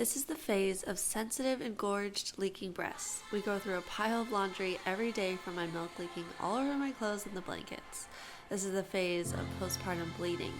This is the phase of sensitive, engorged, leaking breasts. We go through a pile of laundry every day from my milk leaking all over my clothes and the blankets. This is the phase of postpartum bleeding.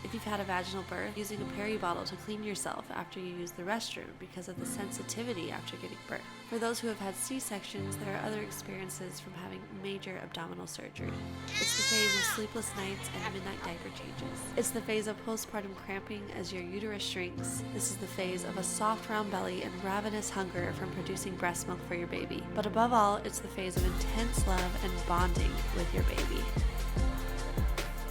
If you've had a vaginal birth, using a peri bottle to clean yourself after you use the restroom because of the sensitivity after giving birth. For those who have had C-sections, there are other experiences from having major abdominal surgery. It's the phase of sleepless nights and midnight diaper changes. It's the phase of postpartum cramping as your uterus shrinks. This is the phase of a soft round belly and ravenous hunger from producing breast milk for your baby. But above all, it's the phase of intense love and bonding with your baby.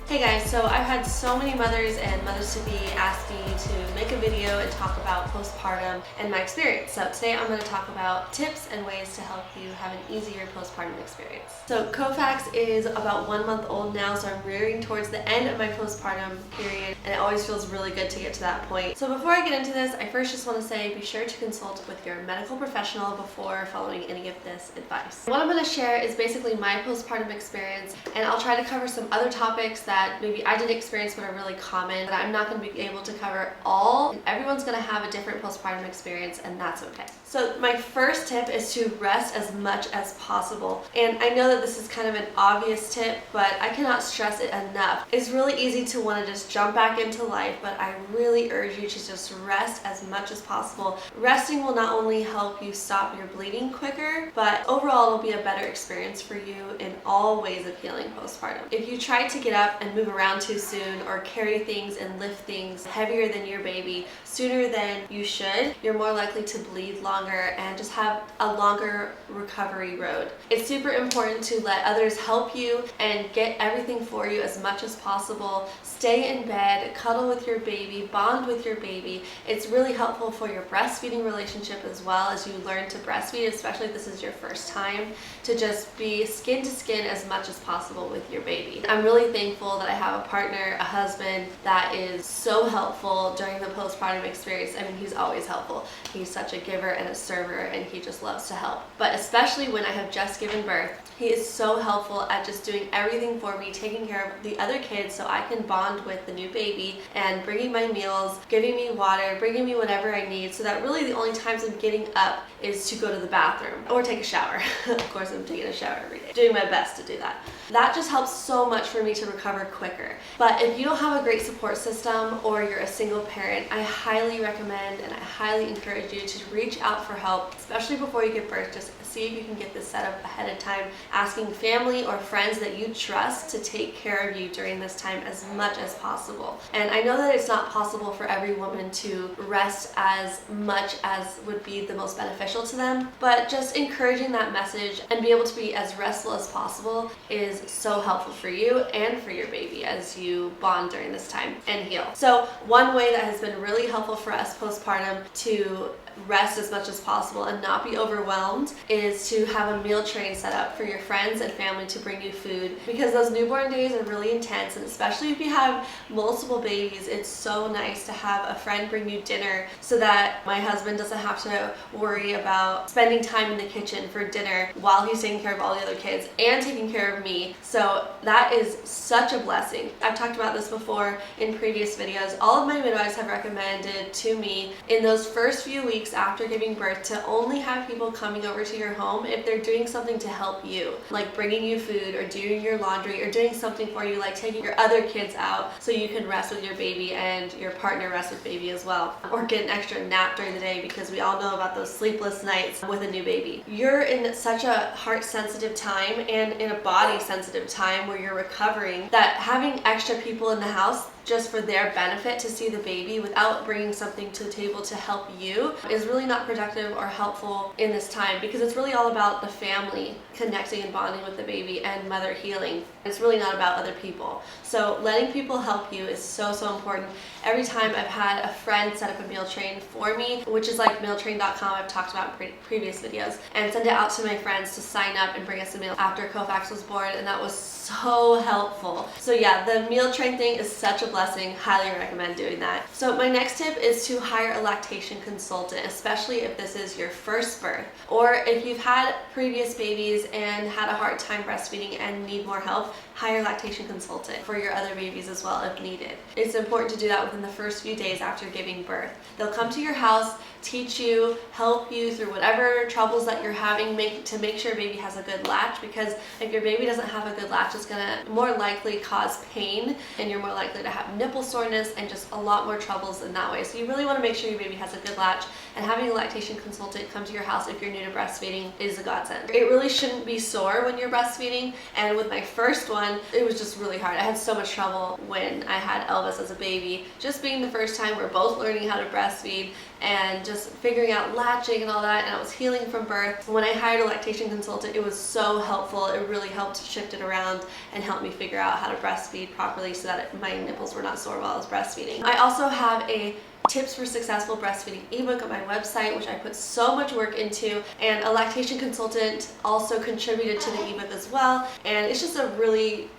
Hey guys, so I've had so many mothers and mothers-to-be ask me to make a video and talk about postpartum and my experience. So today I'm going to talk about tips and ways to help you have an easier postpartum experience. So Kofax is about 1 month old now, so I'm rearing towards the end of my postpartum period, and it always feels really good to get to that point. So before I get into this, I first just want to say be sure to consult with your medical professional before following any of this advice. What I'm going to share is basically my postpartum experience, and I'll try to cover some other topics that maybe I didn't experience but are really common, but I'm not going to be able to cover all. Everyone's going to have a different postpartum experience, and that's okay. So my first tip is to rest as much as possible. And I know that this is kind of an obvious tip, but I cannot stress it enough. It's really easy to want to just jump back into life, but I really urge you to just rest as much as possible. Resting will not only help you stop your bleeding quicker, but overall it'll be a better experience for you in all ways of healing postpartum. If you try to get up and move around too soon or carry things and lift things heavier than your baby sooner than you should, you're more likely to bleed longer and just have a longer recovery road. It's super important to let others help you and get everything for you as much as possible. Stay in bed, cuddle with your baby, bond with your baby. It's really helpful for your breastfeeding relationship as well as you learn to breastfeed, especially if this is your first time, to just be skin to skin as much as possible with your baby. I'm really thankful that I have a partner, a husband, that is so helpful during the postpartum experience. I mean, he's always helpful. He's such a giver and a server, and he just loves to help. But especially when I have just given birth, he is so helpful at just doing everything for me, taking care of the other kids so I can bond with the new baby and bringing my meals, giving me water, bringing me whatever I need, so that really the only times I'm getting up is to go to the bathroom or take a shower. Of course, I'm taking a shower every day, doing my best to do that. That just helps so much for me to recover quicker. But if you don't have a great support system or you're a single parent, I highly recommend and I highly encourage you to reach out for help, especially before you give birth. Just see if you can get this set up ahead of time, asking family or friends that you trust to take care of you during this time as much as possible. And I know that it's not possible for every woman to rest as much as would be the most beneficial to them, but just encouraging that message and be able to be as restful as possible is so helpful for you and for your baby as you bond during this time and heal. So one way that has been really helpful for us postpartum to rest as much as possible and not be overwhelmed is to have a meal train set up for your friends and family to bring you food, because those newborn days are really intense, and especially if you have multiple babies, it's so nice to have a friend bring you dinner so that my husband doesn't have to worry about spending time in the kitchen for dinner while he's taking care of all the other kids and taking care of me. So that is such a blessing. I've talked about this before in previous videos. All of my midwives have recommended to me in those first few weeks after giving birth to only have people coming over to your home if they're doing something to help you, like bringing you food or doing your laundry or doing something for you, like taking your other kids out so you can rest with your baby and your partner rest with baby as well, or get an extra nap during the day, because we all know about those sleepless nights with a new baby. You're in such a heart-sensitive time and in a body-sensitive time where you're recovering, that having extra people in the house just for their benefit to see the baby without bringing something to the table to help you is really not productive or helpful in this time, because it's really all about the family connecting and bonding with the baby and mother healing. It's really not about other people. So letting people help you is so important. Every time I've had a friend set up a meal train for me, which is like mealtrain.com, I've talked about in previous videos, and send it out to my friends to sign up and bring us a meal after Kofax was born, and that was so helpful. So yeah, the meal train thing is such a blessing. Highly recommend doing that. So my next tip is to hire a lactation consultant, especially if this is your first birth, or if you've had previous babies and had a hard time breastfeeding and need more help. Hire a lactation consultant for your other babies as well if needed. It's important to do that within the first few days after giving birth. They'll come to your house, teach you, help you through whatever troubles that you're having to make sure your baby has a good latch, because if your baby doesn't have a good latch, it's gonna more likely cause pain and you're more likely to have nipple soreness and just a lot more troubles in that way. So you really want to make sure your baby has a good latch, and having a lactation consultant come to your house if you're new to breastfeeding is a godsend. It really shouldn't be sore when you're breastfeeding, and with my first one, it was just really hard. I had so much trouble when I had Elvis as a baby. Just being the first time, we're both learning how to breastfeed and just figuring out latching and all that, and I was healing from birth. When I hired a lactation consultant, it was so helpful. It really helped shift it around and help me figure out how to breastfeed properly so that my nipples were not sore while I was breastfeeding. I also have a Tips for Successful Breastfeeding ebook on my website, which I put so much work into, and a lactation consultant also contributed to the ebook as well, and it's just a really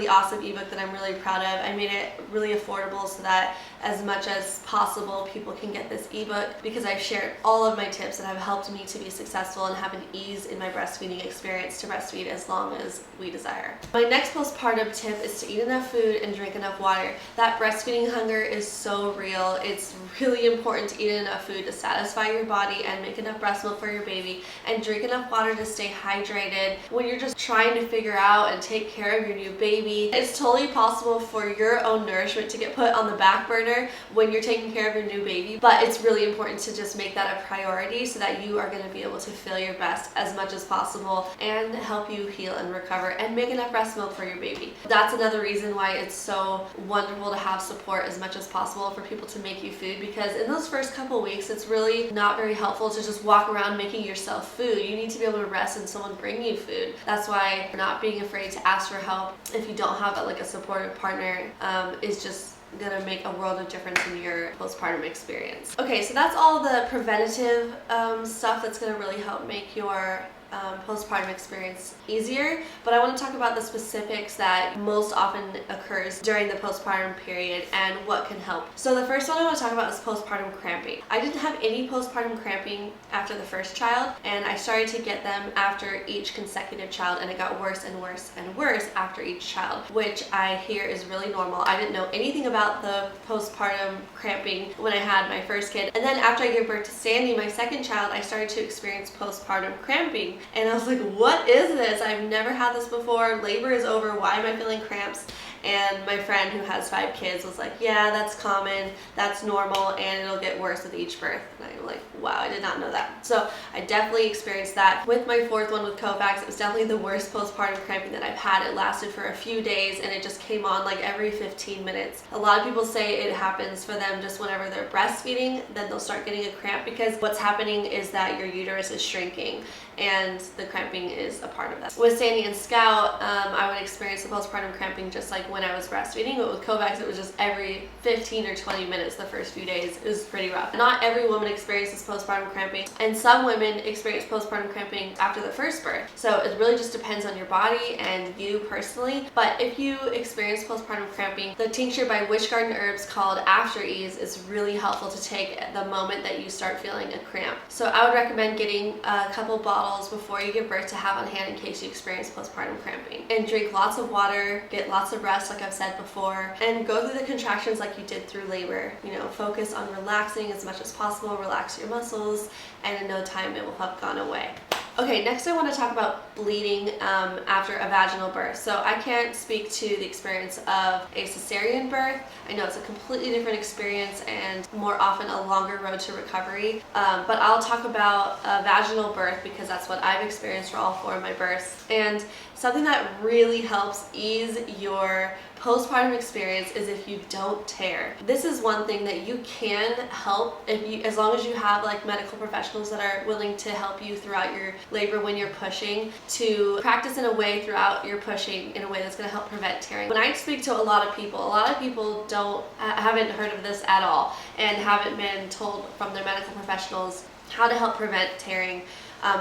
awesome ebook that I'm really proud of. I made it really affordable so that as much as possible people can get this ebook, because I've shared all of my tips that have helped me to be successful and have an ease in my breastfeeding experience to breastfeed as long as we desire. My next postpartum tip is to eat enough food and drink enough water. That breastfeeding hunger is so real. It's really important to eat enough food to satisfy your body and make enough breast milk for your baby, and drink enough water to stay hydrated when you're just trying to figure out and take care of your new baby. It's totally possible for your own nourishment to get put on the back burner when you're taking care of your new baby, but it's really important to just make that a priority so that you are going to be able to fill your breast as much as possible and help you heal and recover and make enough breast milk for your baby. That's another reason why it's so wonderful to have support as much as possible for people to make you food, because in those first couple weeks it's really not very helpful to just walk around making yourself food. You need to be able to rest and someone bring you food. That's why not being afraid to ask for help if you don't have a supportive partner is just gonna make a world of difference in your postpartum experience. Okay, so that's all the preventative stuff that's gonna really help make your postpartum experience easier, but I want to talk about the specifics that most often occurs during the postpartum period and what can help. So the first one I want to talk about is postpartum cramping. I didn't have any postpartum cramping after the first child, and I started to get them after each consecutive child, and it got worse and worse and worse after each child, which I hear is really normal. I didn't know anything about the postpartum cramping when I had my first kid, and then after I gave birth to Sandy, my second child, I started to experience postpartum cramping. And I was like, what is this? I've never had this before. Labor is over. Why am I feeling cramps? And my friend who has 5 kids was like, yeah, that's common, that's normal, and it'll get worse with each birth. And I'm like, wow, I did not know that. So I definitely experienced that. With my 4th one with Kovacs, it was definitely the worst postpartum cramping that I've had. It lasted for a few days, and it just came on every 15 minutes. A lot of people say it happens for them just whenever they're breastfeeding, then they'll start getting a cramp, because what's happening is that your uterus is shrinking, and the cramping is a part of that. With Sandy and Scout, I would experience the postpartum cramping just like when I was breastfeeding, but with Kovacs, it was just every 15 or 20 minutes the first few days. It was pretty rough. Not every woman experiences postpartum cramping, and some women experience postpartum cramping after the first birth. So it really just depends on your body and you personally. But if you experience postpartum cramping, the tincture by Witch Garden Herbs called After Ease is really helpful to take at the moment that you start feeling a cramp. So I would recommend getting a couple bottles before you give birth to have on hand in case you experience postpartum cramping. And drink lots of water, get lots of rest like I've said before, and go through the contractions like you did through labor. Focus on relaxing as much as possible, relax your muscles, and in no time it will have gone away. Okay, next I want to talk about bleeding after a vaginal birth. So I can't speak to the experience of a cesarean birth. I know it's a completely different experience and more often a longer road to recovery, but I'll talk about a vaginal birth because that's what I've experienced for all 4 of my births. And something that really helps ease your postpartum experience is if you don't tear. This is one thing that you can help as long as you have medical professionals that are willing to help you throughout your labor when you're pushing, to practice in a way throughout your pushing in a way that's going to help prevent tearing. When I speak to a lot of people haven't heard of this at all and haven't been told from their medical professionals how to help prevent tearing.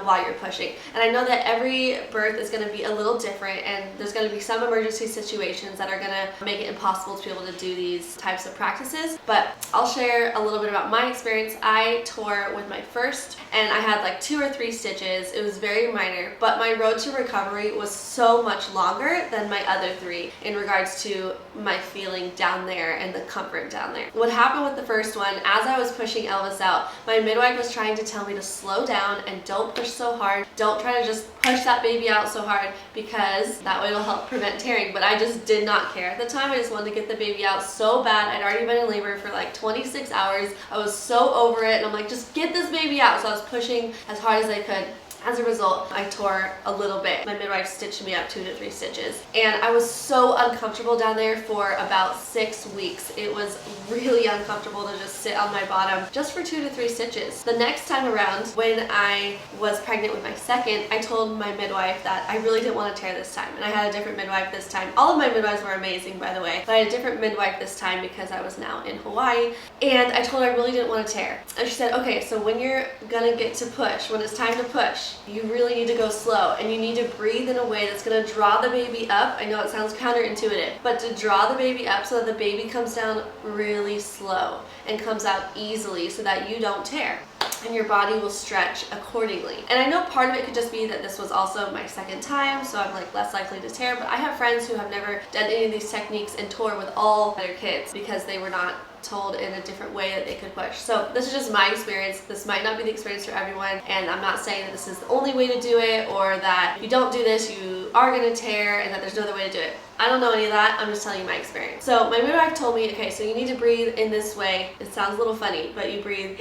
while you're pushing. And I know that every birth is going to be a little different, and there's going to be some emergency situations that are going to make it impossible to be able to do these types of practices, but I'll share a little bit about my experience. I tore with my first, and I had like 2 or 3 stitches. It was very minor, but my road to recovery was so much longer than my other 3 in regards to my feeling down there and the comfort down there. What happened with the first one, as I was pushing Elvis out, my midwife was trying to tell me to slow down and don't push so hard. Don't try to just push that baby out so hard, because that way it'll help prevent tearing. But I just did not care at the time. I just wanted to get the baby out so bad. I'd already been in labor for like 26 hours. I was so over it, and I'm like, just get this baby out. So I was pushing as hard as I could. As a result, I tore a little bit. My midwife stitched me up 2 to 3 stitches. And I was so uncomfortable down there for about 6 weeks. It was really uncomfortable to just sit on my bottom just for 2 to 3 stitches. The next time around, when I was pregnant with my second, I told my midwife that I really didn't want to tear this time. And I had a different midwife this time. All of my midwives were amazing, by the way. But I had a different midwife this time because I was now in Hawaii. And I told her I really didn't want to tear. And she said, okay, so when you're gonna get to push, when it's time to push, you really need to go slow, and you need to breathe in a way that's going to draw the baby up. I know it sounds counterintuitive, but to draw the baby up so that the baby comes down really slow and comes out easily so that you don't tear, and your body will stretch accordingly. And I know part of it could just be that this was also my second time, so I'm like less likely to tear, but I have friends who have never done any of these techniques and tore with all their kids because they were not told in a different way that they could push. So this is just my experience. This might not be the experience for everyone, and I'm not saying that this is the only way to do it, or that if you don't do this you are going to tear and that there's no other way to do it. I don't know any of that. I'm just telling you my experience. So my midwife told me, okay, so you need to breathe in this way. It sounds a little funny, but you breathe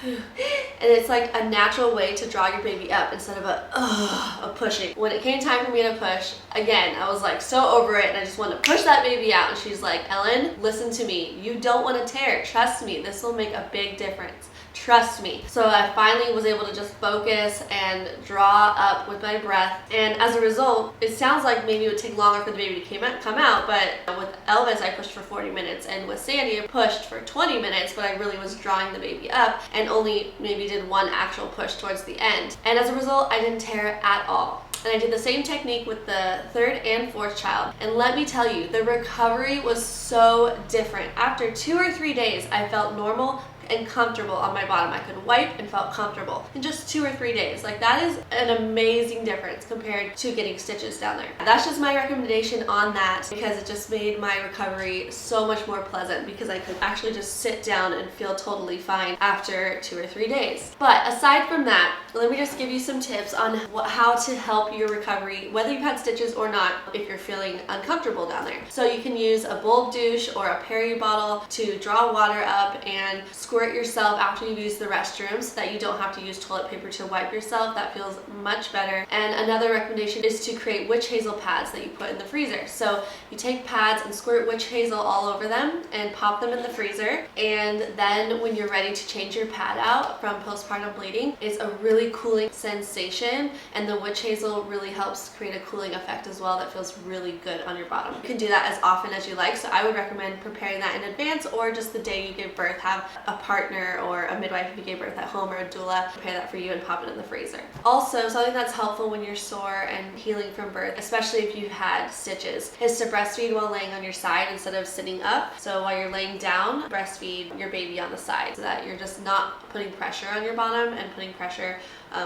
and it's like a natural way to draw your baby up instead of a pushing. When it came time for me to push, again, I was like so over it, and I just wanted to push that baby out. And she's like, Ellen, listen to me. You don't want to tear. Trust me. This will make a big difference. Trust me. So I finally was able to just focus and draw up with my breath, and as a result, it sounds like maybe it would take longer for the baby to come out, but with Elvis I pushed for 40 minutes, and with Sandy I pushed for 20 minutes, but I really was drawing the baby up and only maybe did one actual push towards the end. And as a result, I didn't tear at all. And I did the same technique with the 3rd and 4th child. And let me tell you, the recovery was so different. After 2 or 3 days, I felt normal and comfortable on my bottom. I could wipe and felt comfortable in just 2 or 3 days. Like, that is an amazing difference compared to getting stitches down there. That's just my recommendation on that, because it just made my recovery so much more pleasant, because I could actually just sit down and feel totally fine after 2 or 3 days. But aside from that, let me just give you some tips on how to help your recovery, whether you've had stitches or not, if you're feeling uncomfortable down there. So you can use a bulb douche or a peri bottle to draw water up and squirt yourself after you've used the restroom, so that you don't have to use toilet paper to wipe yourself. That feels much better. And another recommendation is to create witch hazel pads that you put in the freezer. So you take pads and squirt witch hazel all over them and pop them in the freezer, and then when you're ready to change your pad out from postpartum bleeding, it's a really cooling sensation, and the witch hazel really helps create a cooling effect as well that feels really good on your bottom. You can do that as often as you like, so I would recommend preparing that in advance, or just the day you give birth, have a partner or a midwife if you gave birth at home, or a doula prepare that for you and pop it in the freezer. Also, something that's helpful when you're sore and healing from birth, especially if you've had stitches, is to breastfeed while laying on your side instead of sitting up. So while you're laying down, breastfeed your baby on the side, so that you're just not putting pressure on your bottom and putting pressure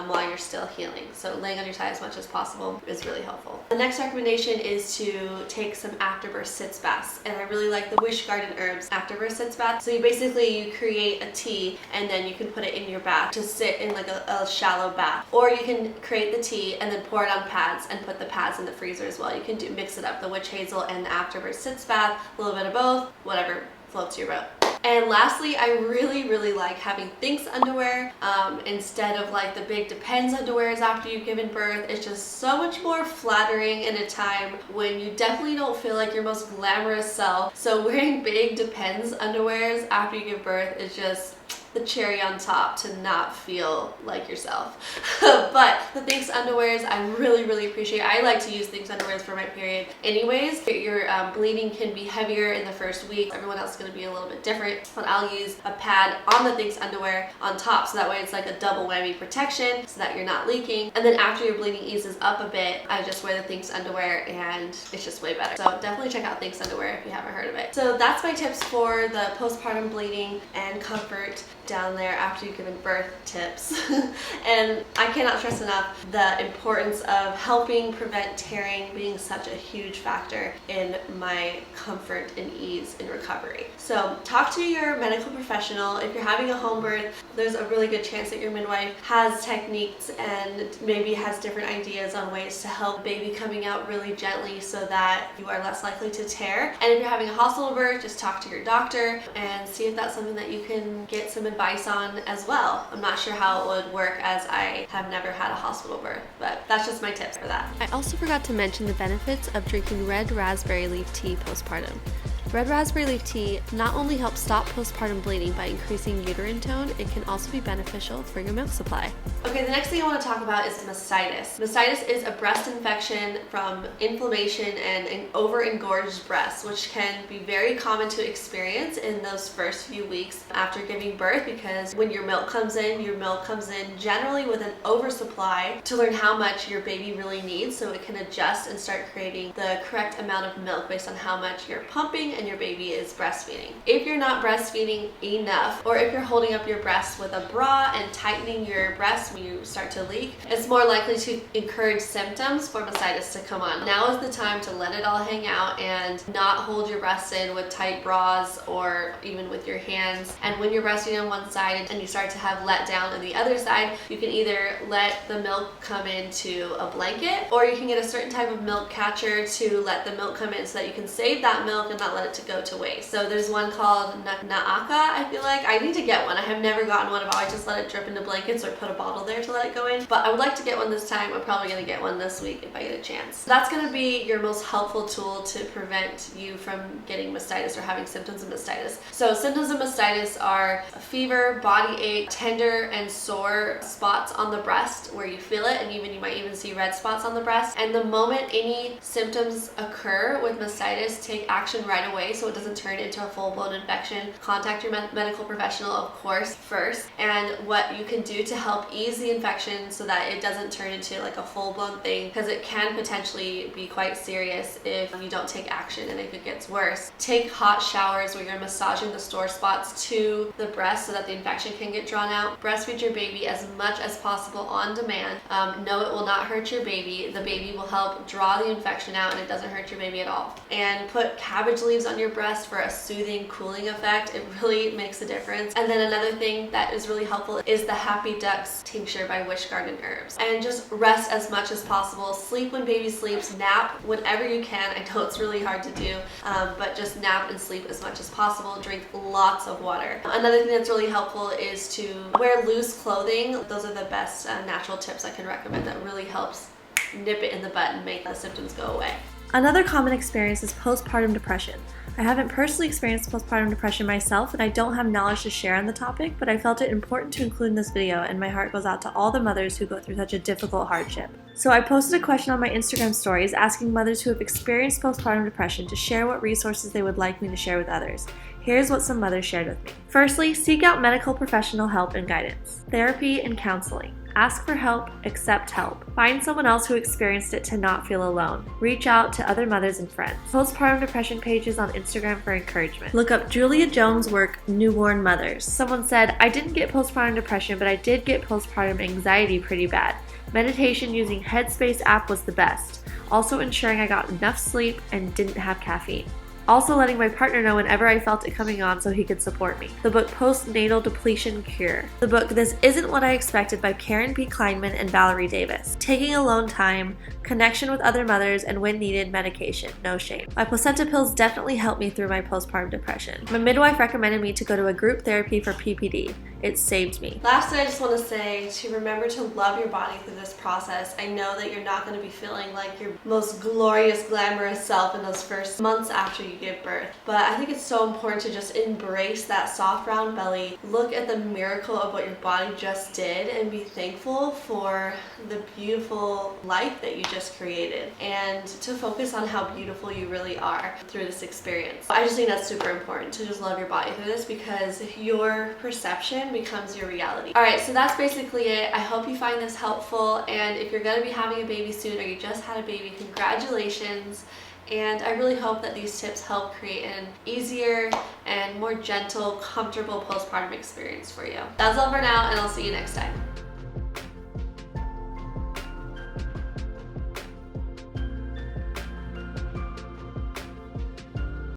while you're still healing. So laying on your side as much as possible is really helpful. The next recommendation is to take some afterbirth sitz baths, and I really like the Wish Garden Herbs afterbirth sitz bath. So you create a tea, and then you can put it in your bath to sit in like a shallow bath, or you can create the tea and then pour it on pads and put the pads in the freezer as well. You can mix it up, the witch hazel and the afterbirth sitz bath, a little bit of both, whatever floats your boat. And lastly, I really like having Thinx underwear instead of like the big Depends underwears after you've given birth. It's just so much more flattering in a time when you definitely don't feel like your most glamorous self. So wearing big Depends underwears after you give birth is just the cherry on top to not feel like yourself. But the Thinx underwears I really appreciate. I like to use Thinx underwears for my period anyways. Your bleeding can be heavier in the first week. Everyone else is going to be a little bit different, but I'll use a pad on the Thinx underwear on top, so that way it's like a double whammy protection so that you're not leaking. And then after your bleeding eases up a bit, I just wear the Thinx underwear and it's just way better. So definitely check out Thinx underwear if you haven't heard of it. So that's my tips for the postpartum bleeding and comfort down there after you've given birth tips. And I cannot stress enough the importance of helping prevent tearing being such a huge factor in my comfort and ease in recovery. So talk to your medical professional. If you're having a home birth, there's a really good chance that your midwife has techniques and maybe has different ideas on ways to help baby coming out really gently so that you are less likely to tear. And if you're having a hospital birth, just talk to your doctor and see if that's something that you can get some advice on as well. I'm not sure how it would work as I have never had a hospital birth, but that's just my tips for that. I also forgot to mention the benefits of drinking red raspberry leaf tea postpartum. Red raspberry leaf tea not only helps stop postpartum bleeding by increasing uterine tone, it can also be beneficial for your milk supply. Okay, the next thing I want to talk about is mastitis. Mastitis is a breast infection from inflammation and an over-engorged breast, which can be very common to experience in those first few weeks after giving birth, because when your milk comes in generally with an oversupply to learn how much your baby really needs, so it can adjust and start creating the correct amount of milk based on how much you're pumping and your baby is breastfeeding. If you're not breastfeeding enough, or if you're holding up your breast with a bra and tightening your breast when you start to leak, it's more likely to encourage symptoms for mastitis to come on. Now is the time to let it all hang out and not hold your breast in with tight bras or even with your hands. And when you're breastfeeding on one side and you start to have let down on the other side, you can either let the milk come into a blanket, or you can get a certain type of milk catcher to let the milk come in so that you can save that milk and not let it to go to waste. So there's one called Naaka, I feel like. I need to get one. I have never gotten one. I've always just let it drip into blankets or put a bottle there to let it go in. But I would like to get one this time. I'm probably going to get one this week if I get a chance. So that's going to be your most helpful tool to prevent you from getting mastitis or having symptoms of mastitis. So symptoms of mastitis are a fever, body ache, tender and sore spots on the breast where you feel it, and you might even see red spots on the breast. And the moment any symptoms occur with mastitis, take action right away so it doesn't turn into a full-blown infection. Contact your medical professional, of course, first, and what you can do to help ease the infection so that it doesn't turn into like a full-blown thing, because it can potentially be quite serious if you don't take action and if it gets worse. Take hot showers where you're massaging the sore spots to the breast so that the infection can get drawn out. Breastfeed your baby as much as possible on demand. No, it will not hurt your baby. The baby will help draw the infection out and it doesn't hurt your baby at all. And put cabbage leaves on your breast for a soothing, cooling effect. It really makes a difference. And then another thing that is really helpful is the Happy Ducks tincture by Wish Garden Herbs. And just rest as much as possible. Sleep when baby sleeps. Nap whenever you can. I know it's really hard to do, but just nap and sleep as much as possible. Drink lots of water. Another thing that's really helpful is to wear loose clothing. Those are the best natural tips I can recommend that really helps nip it in the bud and make the symptoms go away. Another common experience is postpartum depression. I haven't personally experienced postpartum depression myself, and I don't have knowledge to share on the topic, but I felt it important to include in this video, and my heart goes out to all the mothers who go through such a difficult hardship. So I posted a question on my Instagram stories asking mothers who have experienced postpartum depression to share what resources they would like me to share with others. Here's what some mothers shared with me. Firstly, seek out medical professional help and guidance. Therapy and counseling. Ask for help, accept help. Find someone else who experienced it to not feel alone. Reach out to other mothers and friends. Postpartum depression pages on Instagram for encouragement. Look up Julia Jones' work, Newborn Mothers. Someone said, I didn't get postpartum depression, but I did get postpartum anxiety pretty bad. Meditation using Headspace app was the best. Also ensuring I got enough sleep and didn't have caffeine. Also letting my partner know whenever I felt it coming on so he could support me. The book Postnatal Depletion Cure. The book This Isn't What I Expected by Karen B. Kleinman and Valerie Davis. Taking alone time, connection with other mothers, and when needed, medication. No shame. My placenta pills definitely helped me through my postpartum depression. My midwife recommended me to go to a group therapy for PPD. It saved me. Lastly, I just want to say to remember to love your body through this process. I know that you're not going to be feeling like your most glorious, glamorous self in those first months after you you give birth. But I think it's so important to just embrace that soft round belly, look at the miracle of what your body just did, and be thankful for the beautiful life that you just created, and to focus on how beautiful you really are through this experience. I just think that's super important, to just love your body through this, because your perception becomes your reality. Alright, so that's basically it. I hope you find this helpful, and if you're going to be having a baby soon or you just had a baby, congratulations. And I really hope that these tips help create an easier and more gentle, comfortable postpartum experience for you. That's all for now, and I'll see you next time.